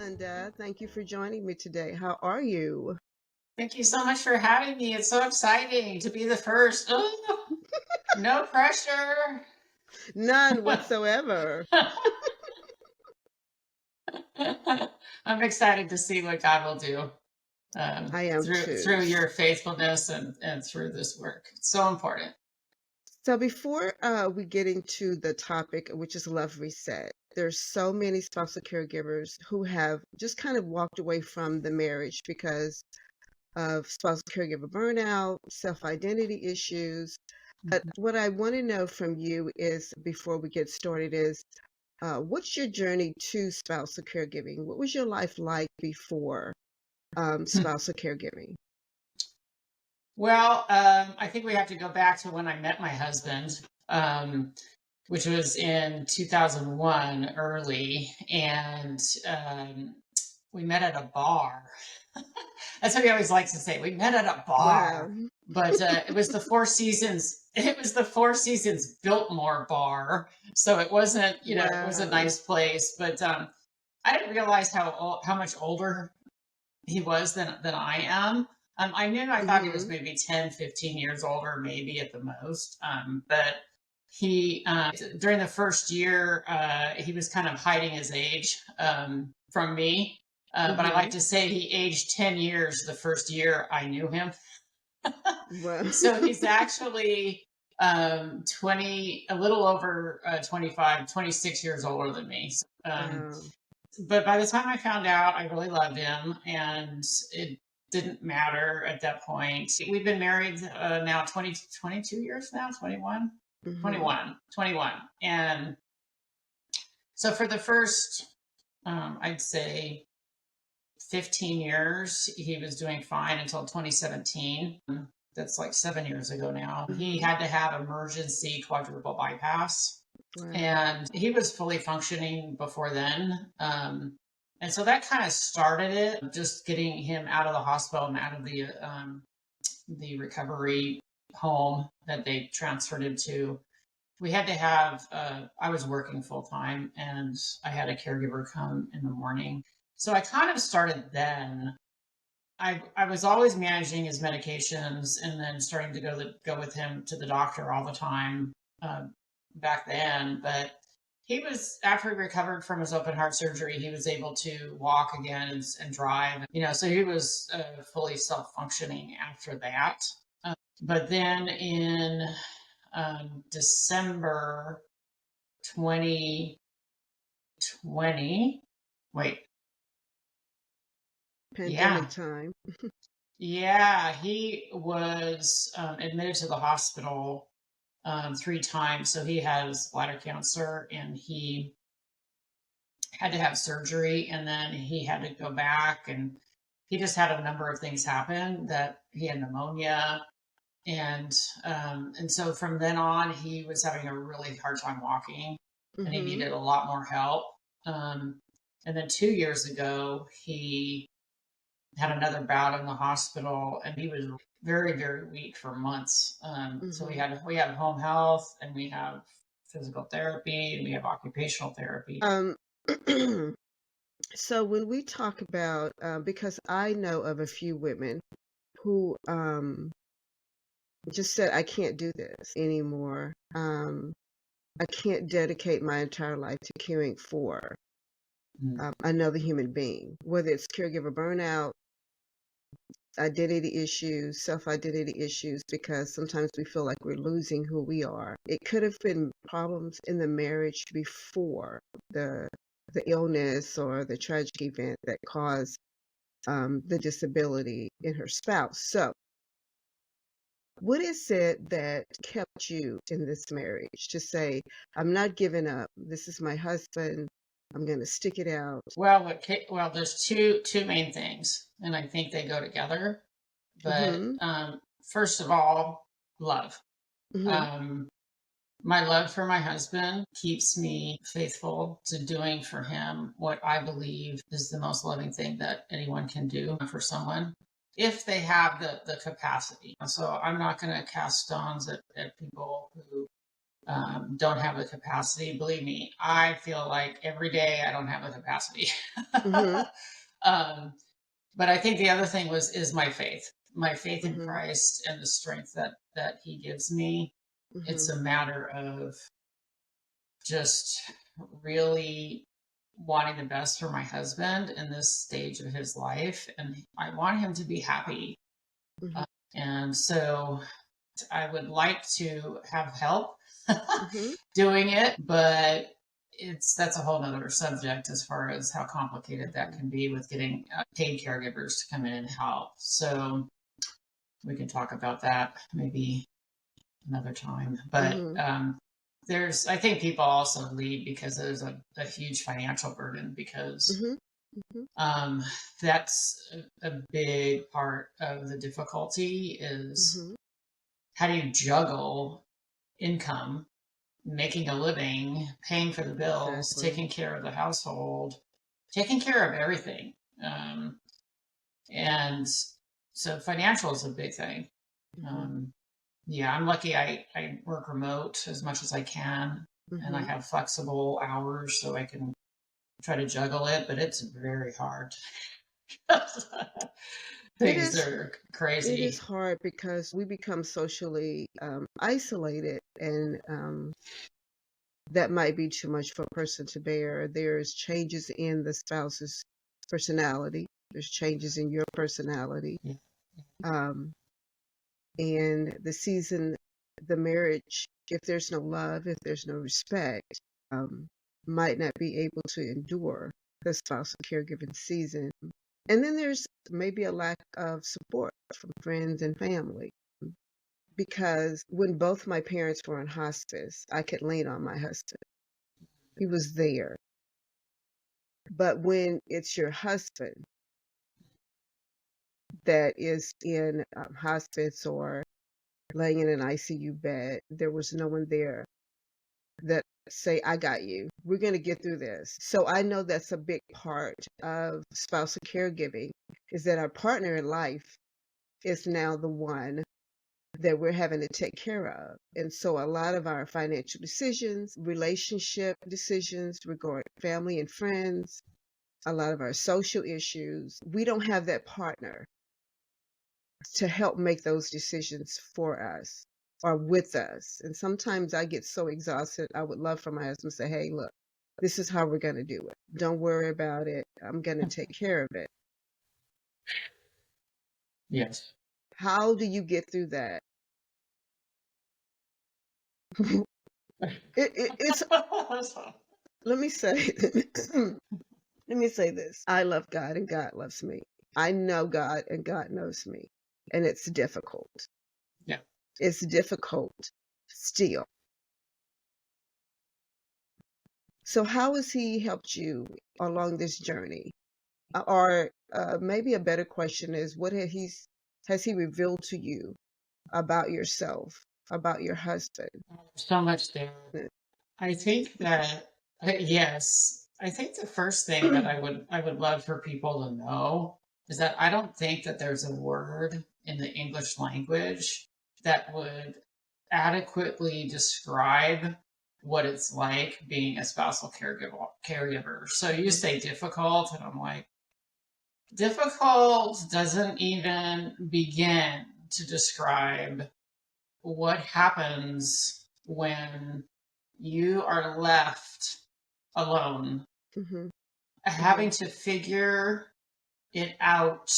Melinda. Thank you for joining me today. How are you? Thank you so much for having me. It's so exciting to be the first. Oh, no pressure. None whatsoever. I'm excited to see what God will do I am through too. your faithfulness and through this work. It's so important. So before we get into the topic, which is love reset, there's so many spousal caregivers who have just kind of walked away from the marriage because of spousal caregiver burnout, self-identity issues. But what I want to know from you is, before we get started, is what's your journey to spousal caregiving? What was your life like before spousal caregiving? Well, I think we have to go back to when I met my husband, which was in 2001 early, and we met at a bar. That's what he always likes to say. We met at a Wow. bar, but it was the Four Seasons. It was the Four Seasons Biltmore bar, so it wasn't. It was a Wow. nice place, but I didn't realize how much older he was than I am. I thought he was Mm-hmm. maybe 10, 15 years older, maybe at the most. But he, during the first year, he was kind of hiding his age from me. But I Mm-hmm. like to say he aged 10 years the first year I knew him. Well, So he's actually 20, a little over 25, 26 years older than me. wow. But by the time I found out, I really loved him, and it didn't matter at that point. We've been married now 22 years now, 21, Mm-hmm. 21, 21. And so for the first, I'd say 15 years, he was doing fine until 2017. That's like 7 years ago now. He Mm-hmm. had to have emergency quadruple bypass, Wow. and he was fully functioning before then. And so that kind of started it, just getting him out of the hospital and out of the recovery home that they transferred him to. We had to have, I was working full time, and I had a caregiver come in the morning. So I kind of started then. I was always managing his medications, and then starting to go with him to the doctor all the time uh, back then. But he was, after he recovered from his open heart surgery, he was able to walk again and drive. So he was fully self functioning after that. But then in December 2020, wait, Pandemic yeah, time. yeah, he was admitted to the hospital 3 times. So he has bladder cancer, and he had to have surgery, and then he had to go back, and he just had a number of things happen, that he had pneumonia. And so from then on, he was having a really hard time walking, and he Mm-hmm. needed a lot more help. And then 2 years ago, he had another bout in the hospital, and he was very, very weak for months. So we Mm-hmm. had we have home health, and we have physical therapy, and we have occupational therapy. Um, so when we talk about, because I know of a few women who just said, I can't do this anymore. I can't dedicate my entire life to caring for another human being, whether it's caregiver burnout, identity issues, self-identity issues, because sometimes we feel like we're losing who we are. It could have been problems in the marriage before the the illness or the tragic event that caused the disability in her spouse. So, what is it that kept you in this marriage to say, I'm not giving up. This is my husband. I'm going to stick it out. Well, there's two main things, and I think they go together. But Mm-hmm. first of all, love. Mm-hmm. Um, my love for my husband keeps me faithful to doing for him what I believe is the most loving thing that anyone can do for someone, if they have the capacity. So I'm not going to cast stones at people who don't have the capacity. Believe me, I feel like every day I don't have the capacity. Mm-hmm. But I think the other thing is my faith in Mm-hmm. Christ and the strength that He gives me. It's Mm-hmm. a matter of just really wanting the best for my husband in this stage of his life, and I want him to be happy. Mm-hmm. Uh, and so I would like to have help Mm-hmm. doing it, but that's a whole nother subject as far as how complicated that can be with getting paid caregivers to come in and help. So we can talk about that maybe another time. But Mm-hmm. I think people also leave because there's a huge financial burden because Mm-hmm. Mm-hmm. that's a big part of the difficulty is Mm-hmm. how do you juggle income, making a living, paying for the bills, Exactly. taking care of the household, taking care of everything. Um, and so financial is a big thing. Mm-hmm. Yeah, I'm lucky I work remote as much as I can, and I Mm-hmm. have flexible hours so I can try to juggle it, but it's very hard. It Things is. are It is crazy. hard because we become socially isolated, and that might be too much for a person to bear. There's changes in the spouse's personality. There's changes in your personality. Yeah. Um, and the marriage, if there's no love, if there's no respect, might not be able to endure the spousal caregiving season. And then there's maybe a lack of support from friends and family. Because when both my parents were in hospice, I could lean on my husband. He was there. But when it's your husband that is in hospice or laying in an ICU bed, there was no one there that say, I got you. We're going to get through this. So I know that's a big part of spousal caregiving is that our partner in life is now the one that we're having to take care of. And so a lot of our financial decisions, relationship decisions regarding family and friends, a lot of our social issues, we don't have that partner to help make those decisions for us or with us. And sometimes I get so exhausted. I would love for my husband to say, hey, look, this is how we're going to do it. Don't worry about it. I'm going to take care of it. Yes. How do you get through that? It's, let me say, let me say this. I love God and God loves me. I know God and God knows me. And it's difficult. Yeah. It's difficult still. So how has he helped you along this journey? Or maybe a better question is, what has he revealed to you about yourself, about your husband? So much there. I think that yes, I think the first thing that I would love for people to know is that I don't think that there's a word in the English language that would adequately describe what it's like being a spousal caregiver. So you Mhm. say difficult, and I'm like, difficult doesn't even begin to describe what happens when you are left alone, Mhm. having Mhm. to figure it out,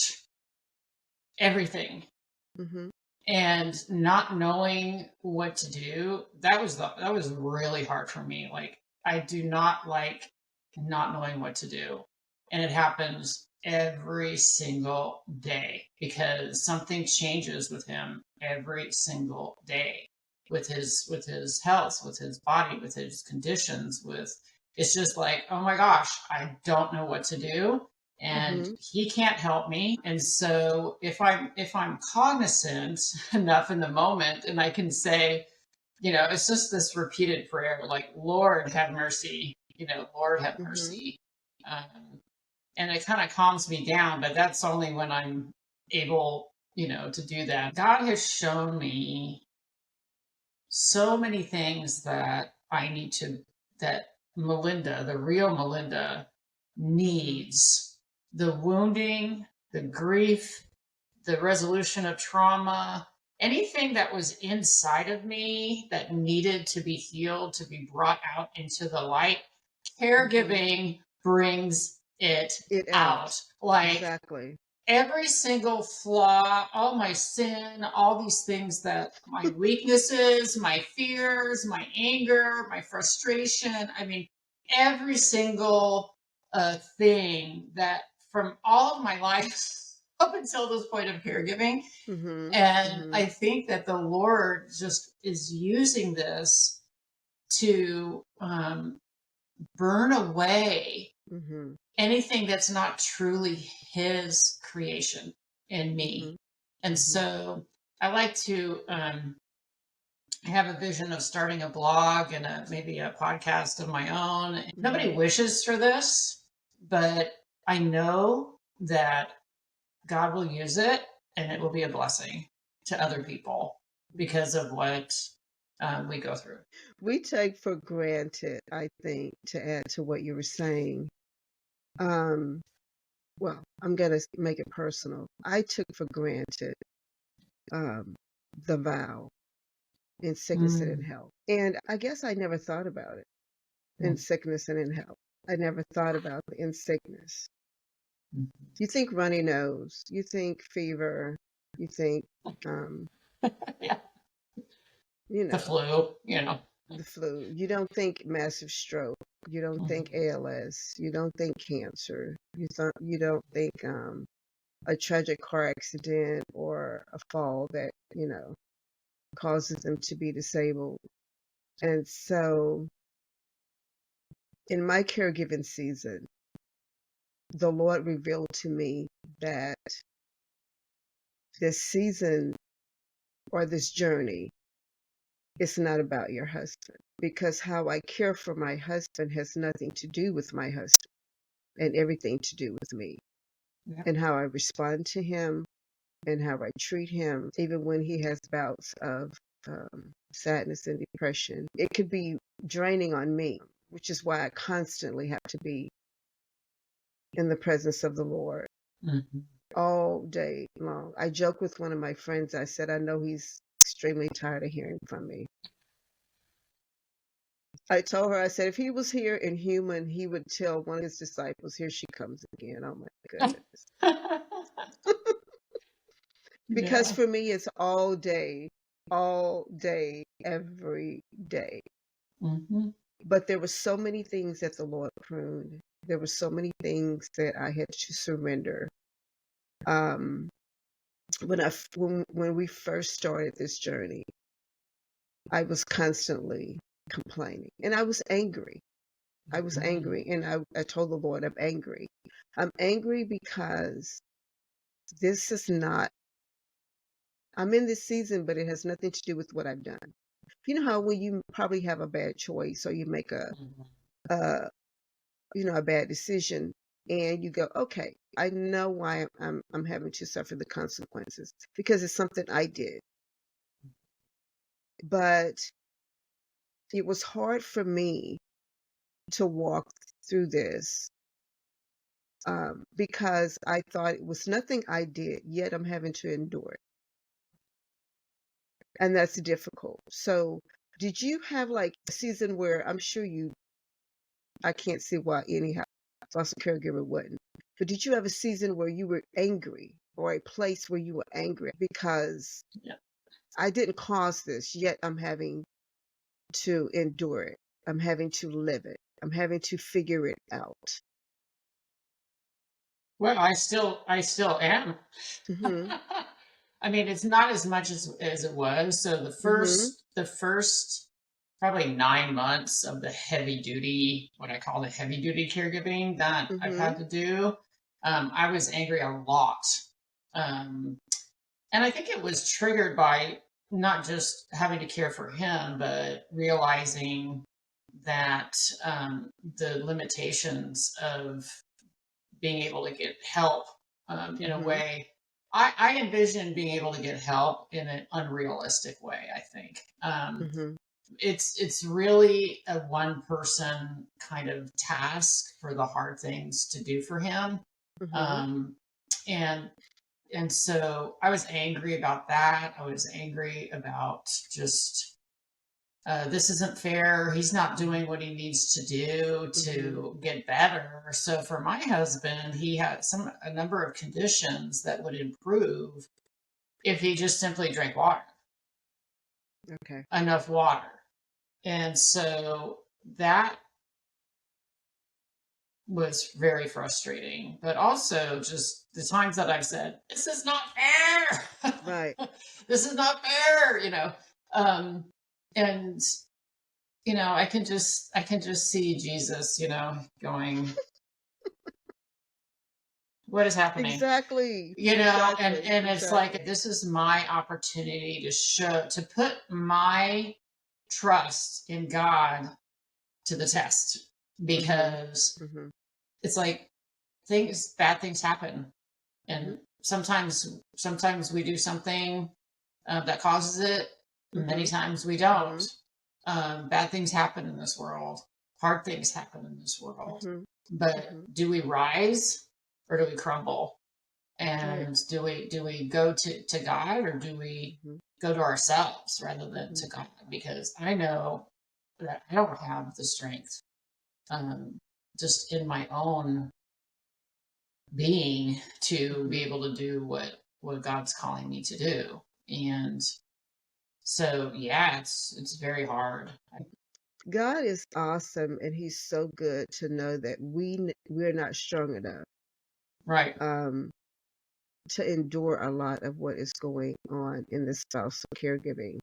everything, Mhm. and not knowing what to do. That was really hard for me. Like, I do not like not knowing what to do, and it happens every single day because something changes with him every single day, with his health, with his body, with his conditions. With It's just like, oh my gosh, I don't know what to do, and Mhm. he can't help me. And so if I'm cognizant enough in the moment, and I can say, it's just this repeated prayer, like, Lord have mercy, Lord have Mhm. mercy. um, and it kind of calms me down, but that's only when I'm able, to do that. God has shown me so many things that that Melinda, the real Melinda, needs. The wounding, the grief, the resolution of trauma, anything that was inside of me that needed to be healed, to be brought out into the light, caregiving brings it out. out. Like, Exactly. every single flaw, all my sin, all these things, that my weaknesses, my fears, my anger, my frustration. I mean, every single thing that from all of my life up until this point of caregiving. And I think that the Lord just is using this to burn away anything that's not truly His creation in me. And so I like to have a vision of starting a blog and maybe a podcast of my own. Nobody wishes for this, but I know that God will use it and it will be a blessing to other people because of what we go through. We take for granted, I think, to add to what you were saying. Well, I'm going to make it personal. I took for granted the vow in sickness and in health. And I guess I never thought about it in sickness and in health. I never thought about it in sickness. You think runny nose, you think fever, you think, Yeah. you know, The flu, the flu. You don't think massive stroke. You don't think ALS. You don't think cancer. You don't think a tragic car accident or a fall that, causes them to be disabled. And so in my caregiving season, the Lord revealed to me that this season or this journey is not about your husband, because how I care for my husband has nothing to do with my husband and everything to do with me. Yeah. And how I respond to him and how I treat him, even when he has bouts of sadness and depression. It could be draining on me, which is why I constantly have to be in the presence of the Lord all day long. I joke with one of my friends. I said, I know he's extremely tired of hearing from me. I told her, I said, if he was here in human, he would tell one of his disciples, here she comes again. Oh my goodness. Because for me, it's all day, every day. But there were so many things that the Lord pruned. There were so many things that I had to surrender. When we first started this journey, I was constantly complaining and I was angry. And I told the Lord, I'm angry. I'm angry because this is not, I'm in this season, but it has nothing to do with what I've done. You know how when you probably have a bad choice or you make a bad decision and you go, okay, I know why I'm having to suffer the consequences because it's something I did. But it was hard for me to walk through this because I thought it was nothing I did, yet I'm having to endure it. And that's difficult. So did you have like a season where I can't see why any foster caregiver wouldn't, but did you have a season where you were angry or a place where you were angry because I didn't cause this, yet I'm having to endure it. I'm having to live it. I'm having to figure it out. Well, I still am. I mean, it's not as much as it was. So the first probably 9 months of the heavy duty, what I call the heavy duty caregiving that I've had to do, I was angry a lot. And I think it was triggered by not just having to care for him, but realizing that the limitations of being able to get help in a way I envision being able to get help in an unrealistic way, I think. Mm-hmm. It's really a one person kind of task for the hard things to do for him. Mm-hmm. Um, and and so I was angry about that. I was angry about just this isn't fair. He's not doing what he needs to do Mm-hmm. to get better. So for my husband, he had a number of conditions that would improve if he just simply drank water, Okay. enough water. And so that was very frustrating. But also just the times that I've said, this is not fair. Right. This is not fair, you know. Um, and I can just see Jesus, going, what is happening? Exactly. And Exactly. it's Exactly. like this is my opportunity to put my trust in God to the test, Mm-hmm. because Mm-hmm. it's like bad things happen, Mm-hmm. and sometimes we do something that causes it. Many Mm-hmm. times we don't. Mm-hmm. Bad things happen in this world. Hard things happen in this world. Mm-hmm. But Mm-hmm. do we rise or do we crumble? Right. And do we go to God, or do we Mm-hmm. go to ourselves rather than Mm-hmm. to God? Because I know that I don't have the strength, um, just in my own being, to Mm-hmm. be able to do what God's calling me to do. And so yeah, it's very hard. God is awesome, and He's so good to know that we're not strong enough Right. um, to endure a lot of what is going on in the spousal caregiving.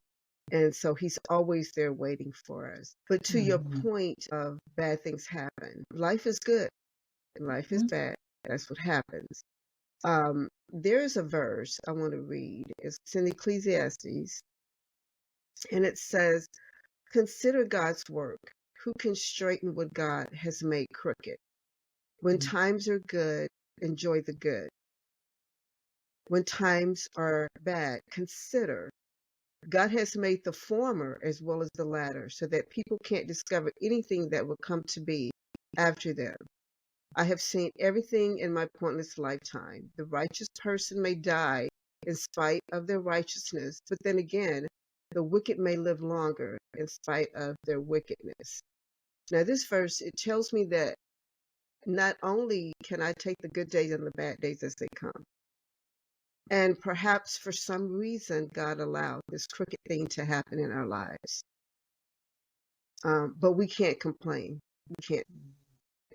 And so He's always there waiting for us. But to your Mhm. point of bad things happen, life is good and life is Mhm. bad. That's what happens. There is a verse I want to read. It's in Ecclesiastes, and it says, consider God's work. Who can straighten what God has made crooked? When times are good, enjoy the good. When times are bad, consider God has made the former as well as the latter, so that people can't discover anything that will come to be after them. I have seen everything in my pointless lifetime. The righteous person may die in spite of their righteousness, but then again, the wicked may live longer in spite of their wickedness. Now, this verse, it tells me that not only can I take the good days and the bad days as they come, and perhaps for some reason, God allowed this crooked thing to happen in our lives. But we can't complain. We can't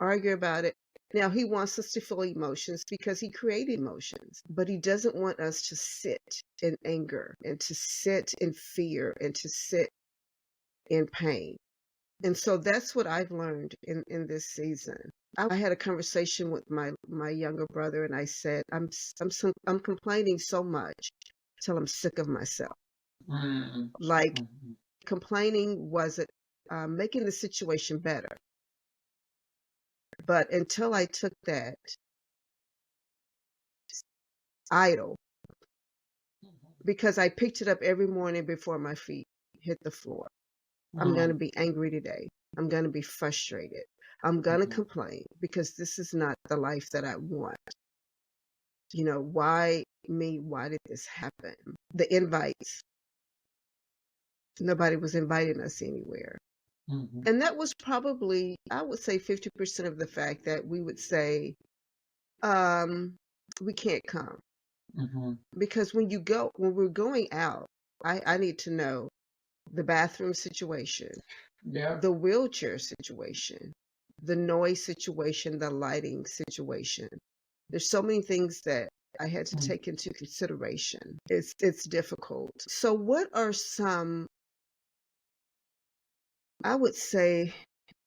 argue about it. Now, He wants us to feel emotions because He created emotions, but He doesn't want us to sit in anger and to sit in fear and to sit in pain. And so that's what I've learned in this season. I had a conversation with my younger brother, and I said, I'm complaining so much till I'm sick of myself. Mhm. Like, Mhm. complaining wasn't making the situation better. But until I took that idol, because I picked it up every morning before my feet hit the floor. I'm going to Mhm. be angry today. I'm going to be frustrated. I'm going to Mhm. complain because this is not the life that I want. Why me? Why did this happen? The invites, nobody was inviting us anywhere. Mhm. And that was probably, I would say, 50% of the fact that we would say, um, we can't come. Mhm. Because when we're going out, I need to know the bathroom situation, Yeah. the wheelchair situation, the noise situation, the lighting situation. There's so many things that I had to Mhm. take into consideration. It's difficult. So what are some, I would say,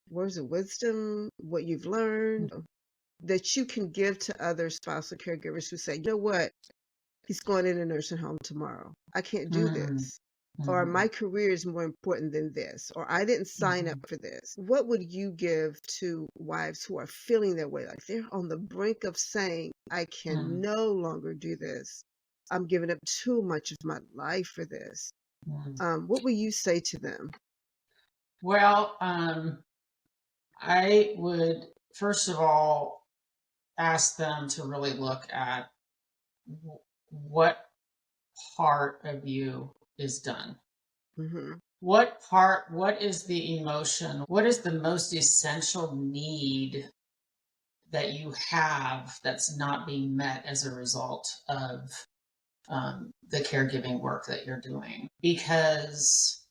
words of wisdom, what you've learned that you can give to other spousal caregivers who say, you know what, he's going in a nursing home tomorrow. I can't do Mhm. this. Or Mhm. my career is more important than this. Or I didn't sign up Mhm. for this. What would you give to wives who are feeling that way? Like they're on the brink of saying, I can Mhm. no longer do this. I'm giving up too much of my life for this. What will you say to them? Well, I would first of all ask them to really look at what part of you is done. Mm-hmm. What is the emotion? What is the most essential need that you have that's not being met as a result of the caregiving work that you're doing? Because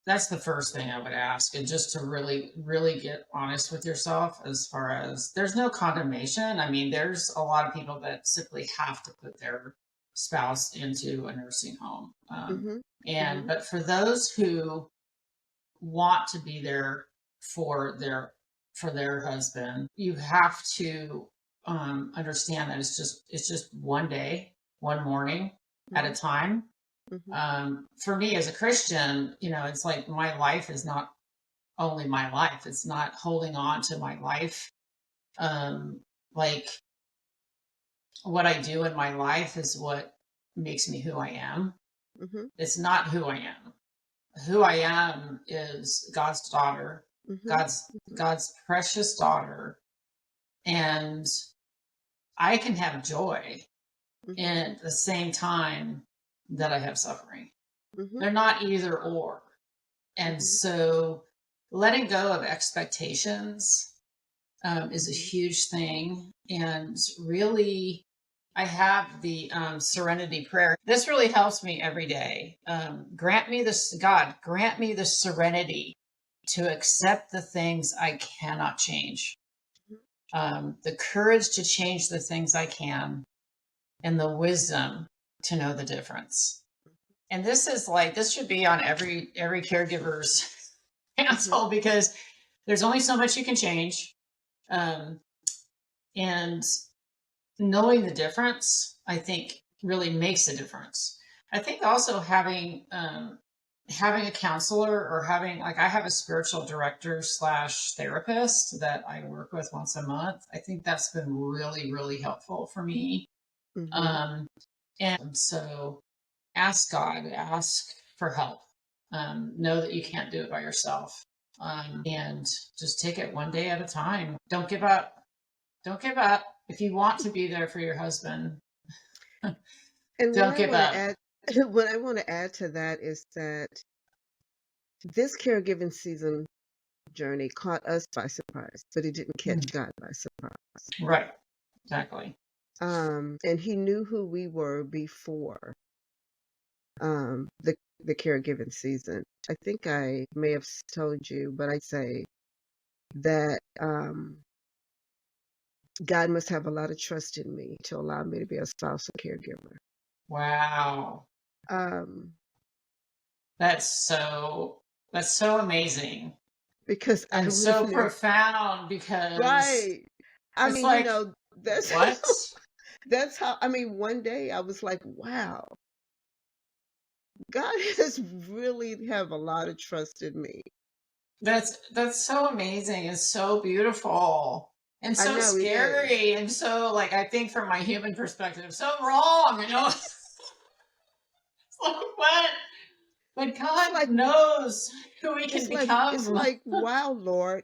that's the first thing I would ask, and just to really, really get honest with yourself as far as there's no condemnation. I mean, there's a lot of people that simply have to put their spouse into a nursing home. Mm-hmm. And Mm-hmm. but for those who want to be there for their husband, you have to understand that it's just one day, one morning at a time. For me as a Christian, it's like my life is not only my life. It's not holding on to my life. Like what I do in my life is what makes me who I am. Mm-hmm. It's not who I am. Who I am is God's daughter, Mm-hmm. God's precious daughter, and I can have joy Mm-hmm. at the same time that I have suffering. Mm-hmm. They're not either or. And Mm-hmm. so letting go of expectations is a Mm-hmm. huge thing. And really, I have the serenity prayer. This really helps me every day. Grant me the serenity to accept the things I cannot change, the courage to change the things I can, and the wisdom to know the difference. And this should be on every caregiver's counsel, because there's only so much you can change. And knowing the difference, I think, really makes a difference. I think also having a counselor, or I have a spiritual director / therapist that I work with once a month. I think that's been really, really helpful for me. Mm-hmm. And so ask God, ask for help. Know that you can't do it by yourself. And just take it one day at a time. Don't give up. Don't give up. If you want to be there for your husband, And don't give up. what I want to add to that is that this caregiving season journey caught us by surprise, but it didn't catch God by surprise. Right. Exactly. And he knew who we were before the caregiving season. I think I may have told you, but I say that God must have a lot of trust in me to allow me to be a spousal caregiver. Wow. Um, That's so amazing. because I And would have so never. profound, because Right. I it's mean, like, that's what? that's how. I mean, one day I was like, wow, God has really have a lot of trust in me. That's so amazing and so beautiful and I so know it is. scary, and so, like, I think from my human perspective, so wrong, It's like, what? But It's God like knows who we can it's become. like wow, Lord,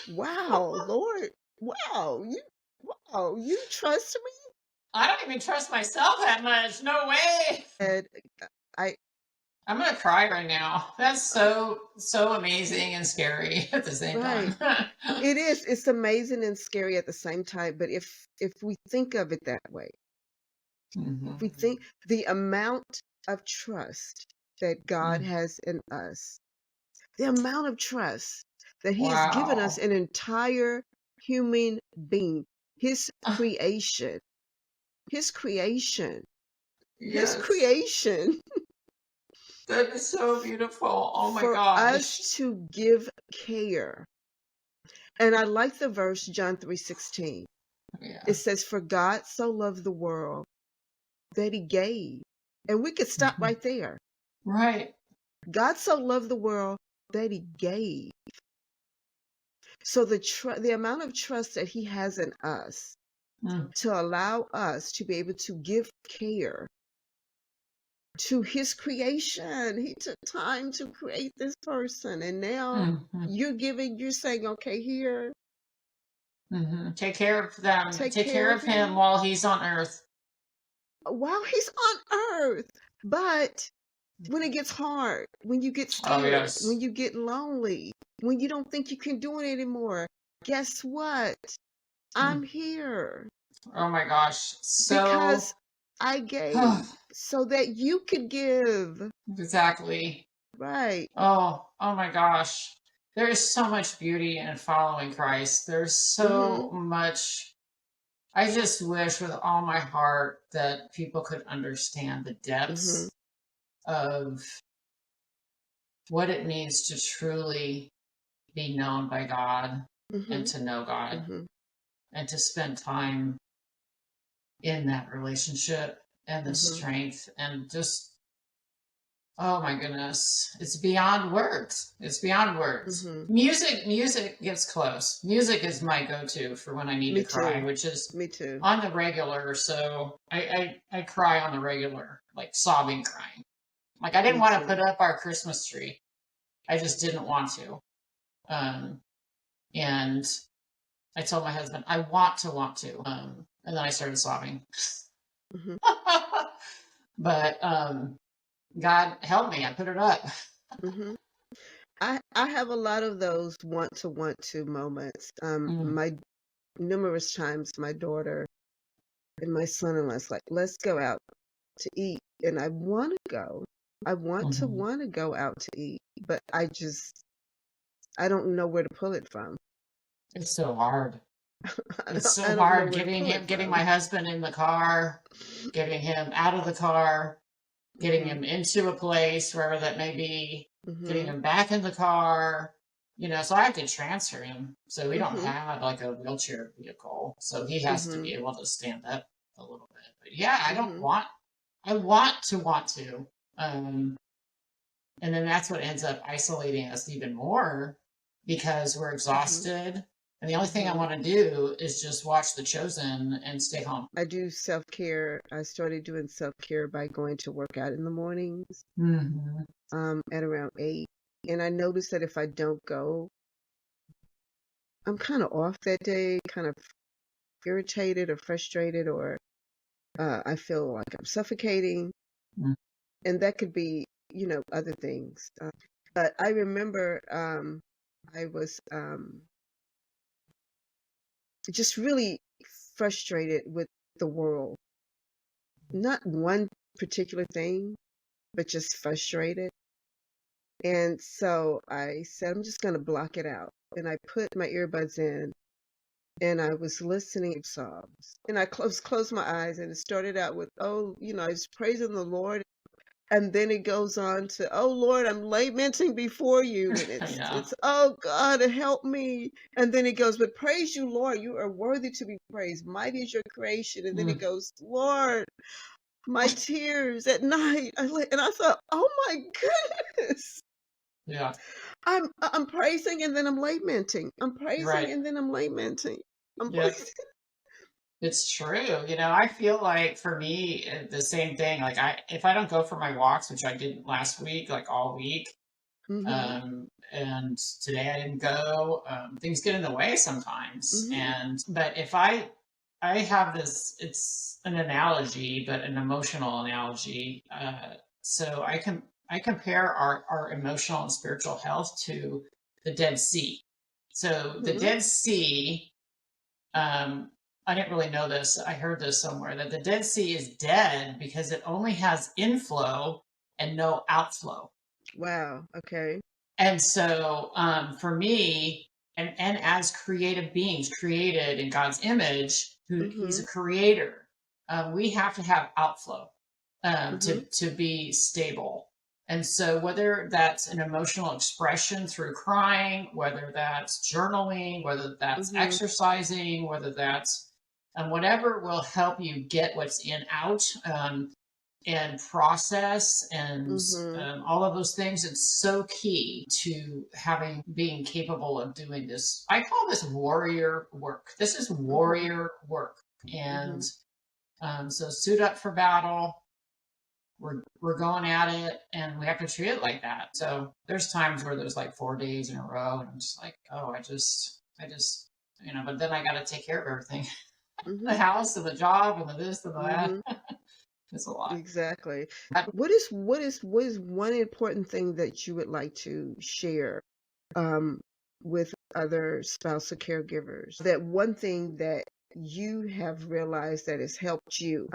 Lord, wow, you trust me. I don't even trust myself that much. No way. And I I'm gonna cry right now. That's so amazing and scary at the same right. time. It is. It's amazing and scary at the same time. But if we think of it that way, if we think the amount of trust that God has in us, the amount of trust that He has given us Wow. an entire human being, His creation, His creation, His Yes. creation, That is so beautiful. Oh my for gosh. us to give care. And I like the verse John 3:16. It Yeah. says, "For God so loved the world that He gave." And we could stop right there. Right. God so loved the world that He gave. So the amount of trust that He has in us, Mm. to allow us to be able to give care to his creation. He took time to create this person, and now Mm-hmm. you're saying, okay, here, Mm-hmm. Take care of them. take Take care care of of him him while he's on earth. while he's on earth. But when it gets hard, when you get Oh, scared, when yes. you get lonely, when you don't think you can do it anymore, guess what? I'm Mm. here Oh my gosh. So, because I gave so that you could give. exactly. Right. Oh my gosh. There is so much beauty in following Christ. There's so Mhm. much. I just wish with all my heart that people could understand the Mhm. depths of what it means to truly be known by God and Mhm. to know God Mhm. and to spend time in that relationship and the Mhm. strength and just, oh my goodness, it's beyond words. It's beyond words. Mhm. Music gets close. Music is my go-to for when I need to Me cry, too. which is Me too. on the regular. So I cry on the regular, like sobbing crying. Like I didn't Me want to too. put up our Christmas tree. I just didn't want to. Um, and I told my husband, I want to. And then I started sobbing. Mhm. But God help me, I put it up. Mhm. I have a lot of those want to moments. Mm, My numerous times my daughter and my son-in-law's like, let's go out to eat, and I want to go. I mhm. want to go out to eat, but I don't know where to pull it from. It's so hard. It's so I don't know hard where to pull it getting from. my husband in the car, getting him out of the car, getting Mhm. him into a place, wherever that may be, getting Mhm. him back in the car. So I have to transfer him. So we don't Mhm. have like a wheelchair vehicle. So he has to be Mhm. able to stand up a little bit. But yeah, Mhm. I want to. Um, and then that's what ends up isolating us even more because we're Mhm. exhausted. And the only thing I Mhm. want to do is just watch The Chosen and stay home. I do self-care. I started doing self-care by going to work out in the mornings, Mm-hmm. at around 8. And I noticed that if I don't go, I'm kind of off that day, kind of irritated or frustrated, or I feel like I'm suffocating. And that could be, other things. But I remember I was just really frustrated with the world. Not one particular thing, but just frustrated. And so I said, I'm just going to block it out. And I put my earbuds in and I was listening to Psalms. And I closed my eyes, and it started out with, oh, I was praising the Lord. And then it goes on to, oh Lord, I'm lamenting before you. And it's, Yeah. it's, oh God, help me. And then it goes, but praise you, Lord, you are worthy to be praised. Mighty is your creation. And then it Mm. goes, Lord, my tears at night. And I thought, oh my goodness. Yeah. I'm praising and then I'm lamenting. I'm praising Right. and then I'm lamenting. I'm Yep. praising. It's true. I feel like for me, the same thing. Like if I don't go for my walks, which I didn't last week, like all week, Mhm. and today I didn't go, things get in the way sometimes. Mhm. But if I have this, it's an analogy, but an emotional analogy. So I compare our emotional and spiritual health to the Dead Sea. So the Mhm. Dead Sea, um, I didn't really know this. I heard this somewhere that the Dead Sea is dead because it only has inflow and no outflow. Wow. Okay. And so for me, and as creative beings created in God's image, who He's a Mhm. creator, we have to have outflow Mhm. to be stable. And so whether that's an emotional expression through crying, whether that's journaling, whether that's Mhm. exercising, whether that's whatever will help you get what's in out. And process and Mhm. all of those things. It's so key to being capable of doing this. I call this warrior work. This is Mhm. warrior work. And so suit up for battle. We're going at it, and we have to treat it like that. So there's times where there's like 4 days in a row, and I'm just like, oh, I just, but then I got to take care of everything, the house and the job and the this and the that. It's a lot. Exactly. What is one important thing that you would like to share with other spousal caregivers? That one thing that you have realized that has helped you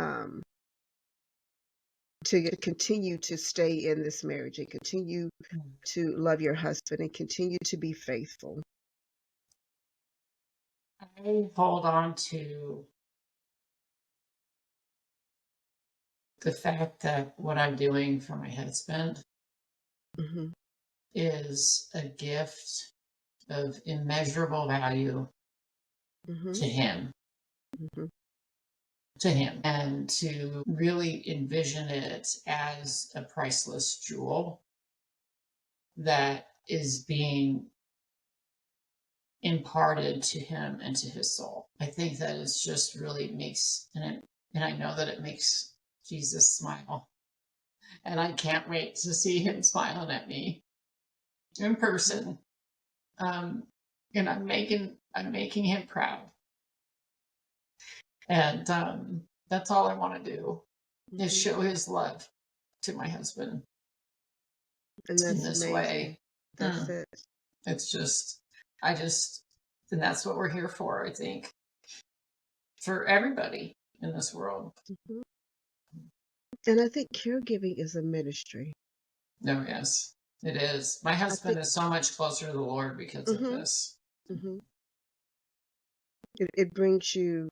to continue to stay in this marriage and continue to love your husband and continue to be faithful? I hold on to the fact that what I'm doing for my husband is a gift of immeasurable value to him. To him, and to really envision it as a priceless jewel that is being imparted to him and to his soul. I think that it's just really makes, and I know that it makes Jesus smile, and I can't wait to see him smiling at me in person. And I'm making him proud, and that's all I want to do is show his love to my husband and that's in this amazing. way. That's it. It's just, and that's what we're here for, I think, for everybody in this world. And I think caregiving is a ministry. Oh, yes, it is. My husband is so much closer to the Lord because of this. It brings you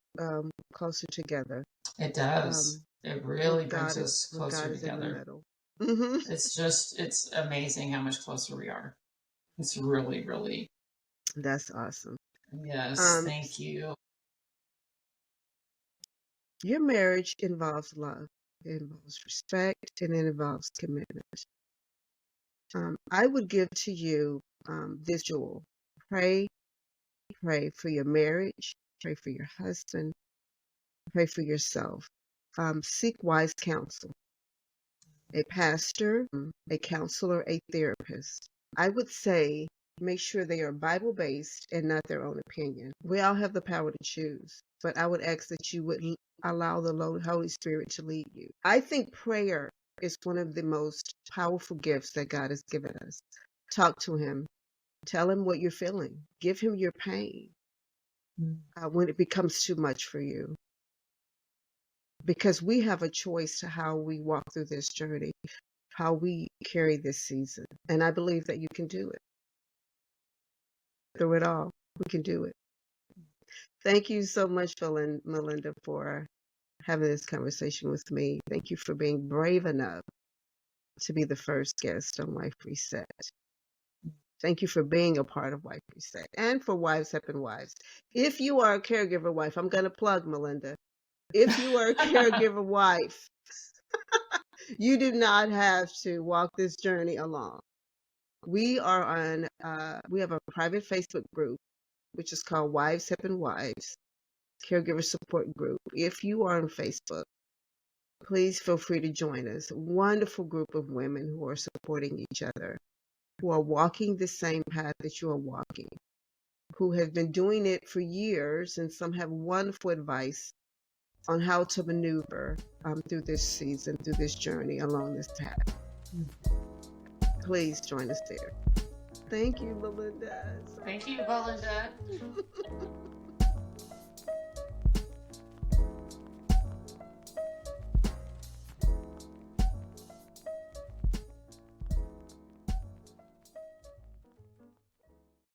closer together. It does. It really brings us closer together. It's amazing how much closer we are. It's really, really. That's awesome. Yes, thank you. Your marriage involves love. It involves respect, and it involves commitment. I would give to you this jewel. Pray for your marriage. Pray for your husband. Pray for yourself. Seek wise counsel. A pastor, a counselor, a therapist. I would say make sure they are Bible-based and not their own opinion. We all have the power to choose, but I would ask that you would allow the Holy Spirit to lead you. I think prayer is one of the most powerful gifts that God has given us. Talk to him. Tell him what you're feeling. Give him your pain when it becomes too much for you. Because we have a choice to how we walk through this journey, how we carry this season. And I believe that you can do it. Through it all, we can do it. Thank you so much, Melinda, for having this conversation with me. Thank you for being brave enough to be the first guest on Wife Reset. Thank you for being a part of Wife Reset and for Wives Helping Wives. If you are a caregiver wife, I'm going to plug Melinda. If you are a caregiver wife, you do not have to walk this journey alone. We are on, we have a private Facebook group, which is called Wives Helping Wives, Caregiver Support Group. If you are on Facebook, please feel free to join us. A wonderful group of women who are supporting each other, who are walking the same path that you are walking, who have been doing it for years, and some have wonderful advice on how to maneuver through this season, through this journey along this path. Please join us there. Thank you, Melinda. Thank you, Belinda.